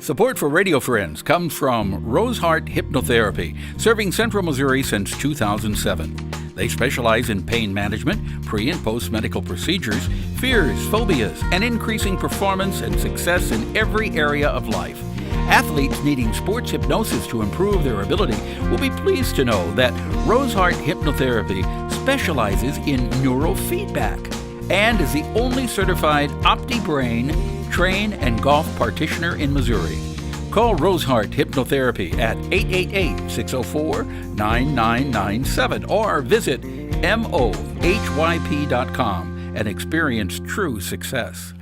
Support for Radio Friends comes from Roseheart Hypnotherapy, serving Central Missouri since 2007. They specialize in pain management, pre- and post-medical procedures, fears, phobias, and increasing performance and success in every area of life. Athletes needing sports hypnosis to improve their ability will be pleased to know that Roseheart Hypnotherapy specializes in neurofeedback and is the only certified OptiBrain train and golf practitioner in Missouri. Call Roseheart Hypnotherapy at 888-604-9997 or visit mohyp.com and experience true success.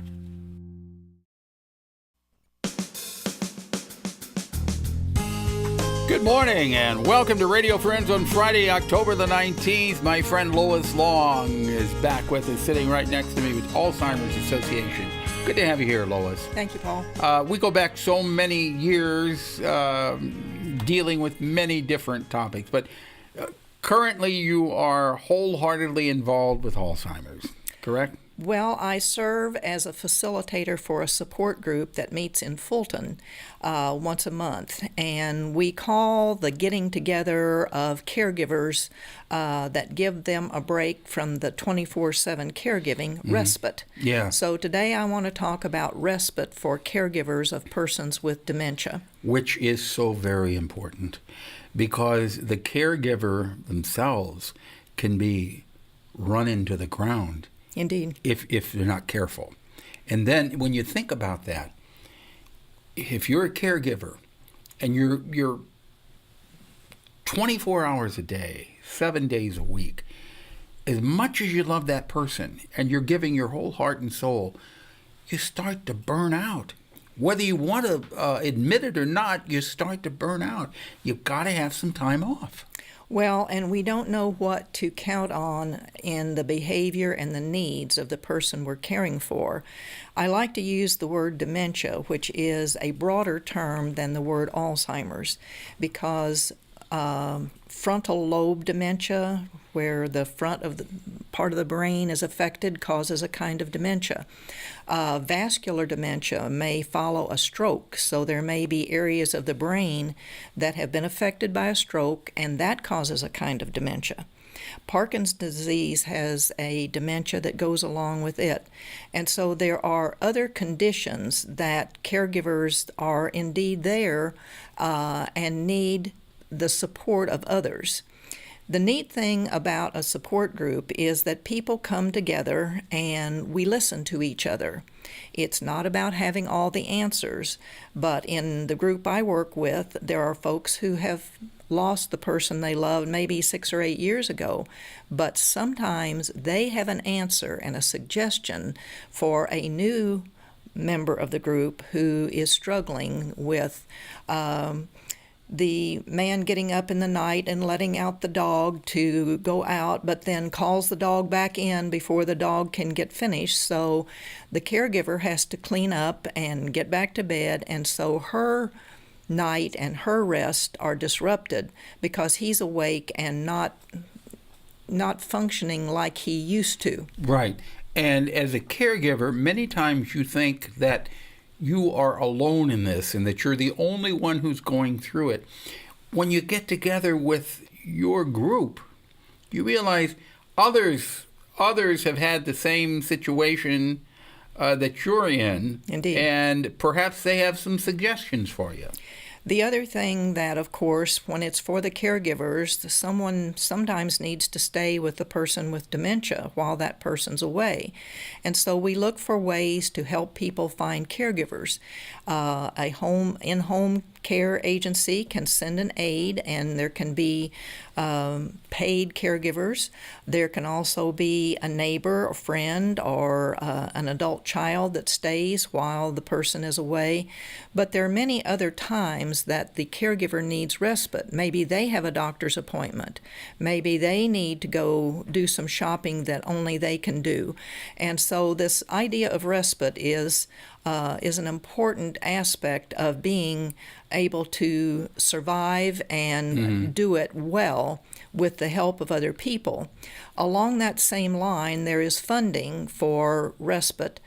Good morning and welcome to Radio Friends on Friday, October the 19th. My friend LOIS Long is back with us, sitting right next to me with Alzheimer's Association. Good to have you here, Lois. Thank you, Paul. We go back so many years dealing with many different topics, but currently you are wholeheartedly involved with Alzheimer's, correct? Well, I serve as a facilitator for a support group that meets in Fulton once a month, and we call the getting together of caregivers that give them a break from the 24/7 caregiving, Respite. Yeah. So today I want to talk about respite for caregivers of persons with dementia. Which is so very important because the caregiver themselves can be run into the ground. Indeed. If they're not careful. And then when you think about that, if you're a caregiver and you're 24 hours a day, 7 days a week, as much as you love that person and you're giving your whole heart and soul, you start to burn out. Whether you want to admit it or not, you start to burn out. You've got to have some time off. Well, and we don't know what to count on in the behavior and the needs of the person we're caring for. I like to use the word dementia, which is a broader term than the word Alzheimer's, because frontal lobe dementia, where the front of the part of the brain is affected, causes a kind of dementia. Vascular dementia may follow a stroke, so there may be areas of the brain that have been affected by a stroke, and that causes a kind of dementia. Parkinson's disease has a dementia that goes along with it. And so there are other conditions that caregivers are indeed there and need the support of others. The neat thing about a support group is that people come together and we listen to each other. It's not about having all the answers, but in the group I work with, there are folks who have lost the person they loved maybe 6 or 8 years ago, but sometimes they have an answer and a suggestion for a new member of the group who is struggling with the man getting up in the night and letting out the dog to go out, but then calls the dog back in before the dog can get finished. So the caregiver has to clean up and get back to bed, and so her night and her rest are disrupted because he's awake and not functioning like he used to. Right. And as a caregiver, many times you think that you are alone in this and that you're the only one who's going through it. When you get together with your group, you realize others have had the same situation that you're in. Indeed. And perhaps they have some suggestions for you. The other thing that, of course, when it's for the caregivers, someone sometimes needs to stay with the person with dementia while that person's away. And so we look for ways to help people find caregivers. A in-home care agency can send an aide, and there can be paid caregivers. There can also be a neighbor, a friend, or an adult child that stays while the person is away. But there are many other times that the caregiver needs respite. Maybe they have a doctor's appointment. Maybe they need to go do some shopping that only they can do. And so this idea of respite is an important aspect of being able to survive and do it well with the help of other people. Along that same line, there is funding for respite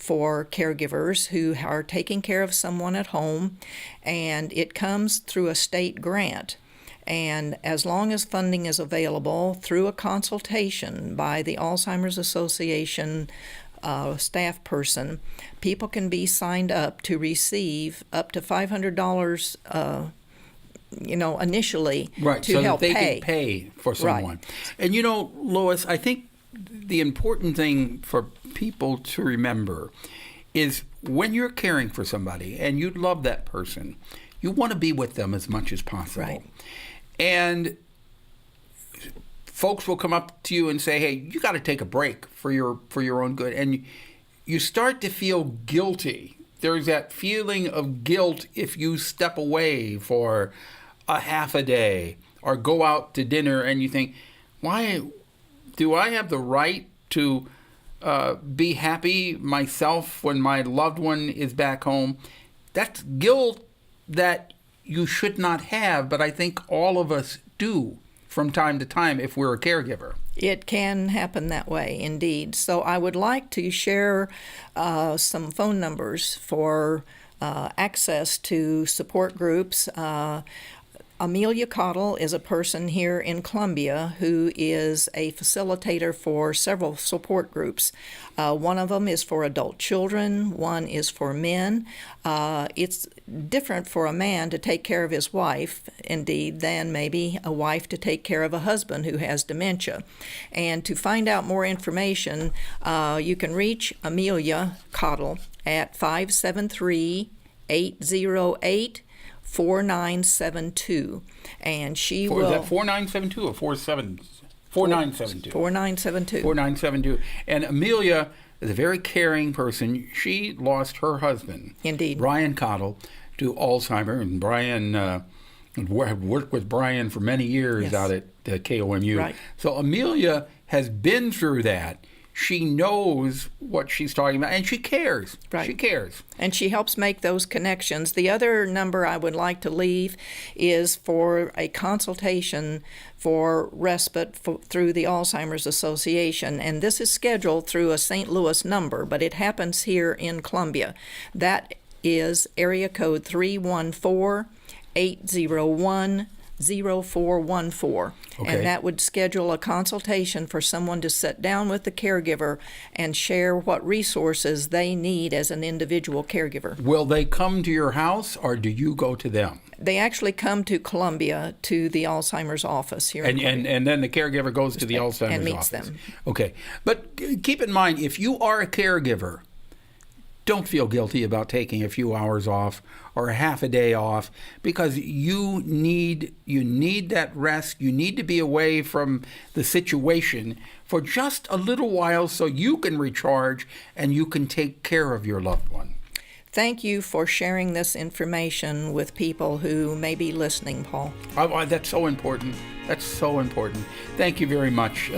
for caregivers who are taking care of someone at home, and it comes through a state grant. And as long as funding is available through a consultation by the Alzheimer's Association staff person, people can be signed up to receive up to $500 initially right, to so help that they pay. can pay for someone. Right. And Lois, I think the important thing for people to remember is when you're caring for somebody and you love that person, you want to be with them as much as possible. Right. And folks will come up to you and say, hey, you got to take a break for your own good. And you start to feel guilty. There's that feeling of guilt if you step away for a half a day or go out to dinner and you think, why do I have the right to be happy myself when my loved one is back home? That's guilt that you should not have, but I think all of us do from time to time if we're a caregiver. It can happen that way, indeed. So I would like to share some phone numbers for access to support groups. Amelia Cottle is a person here in Columbia who is a facilitator for several support groups. One of them is for adult children, one is for men. It's different for a man to take care of his wife, indeed, than maybe a wife to take care of a husband who has dementia. And to find out more information, you can reach Amelia Cottle at 573-808 4972, and she will. Is that 4972 or 4972? 4972. 4972. And Amelia is a very caring person. She lost her husband, Indeed, Brian Cottle, to Alzheimer, and Brian worked with Brian for many years Yes. out at KOMU. Right. So Amelia has been through that. She knows what she's talking about, and she cares. Right. She cares. and she helps make those connections. The other number I would like to leave is for a consultation for respite through the Alzheimer's Association, and this is scheduled through a St. Louis number, but it happens here in Columbia. That is area code 314-801-0414. Okay. And that would schedule a consultation for someone to sit down with the caregiver and share what resources they need as an individual caregiver. Will they come to your house, or do you go to them? They actually come to Columbia to the Alzheimer's office here in Columbia. And then the caregiver goes to the Alzheimer's and meets office. them. Okay. But keep in mind, if you are a caregiver, don't feel guilty about taking a few hours off or a half a day off, because you need that rest. You need to be away from the situation for just a little while so you can recharge and you can take care of your loved one. Thank you for sharing this information with people who may be listening, Paul. That's so important. That's so important. Thank you very much,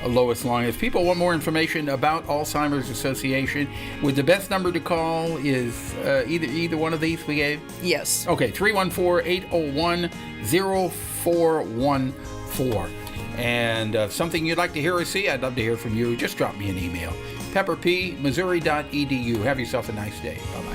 Lois Long. If people want more information about Alzheimer's Association, would the best number to call is either one of these we gave? Yes. Okay, 314-801-0414. And something you'd like to hear or see, I'd love to hear from you. Just drop me an email. pepperpmissouri.edu. Have yourself a nice day. Bye-bye.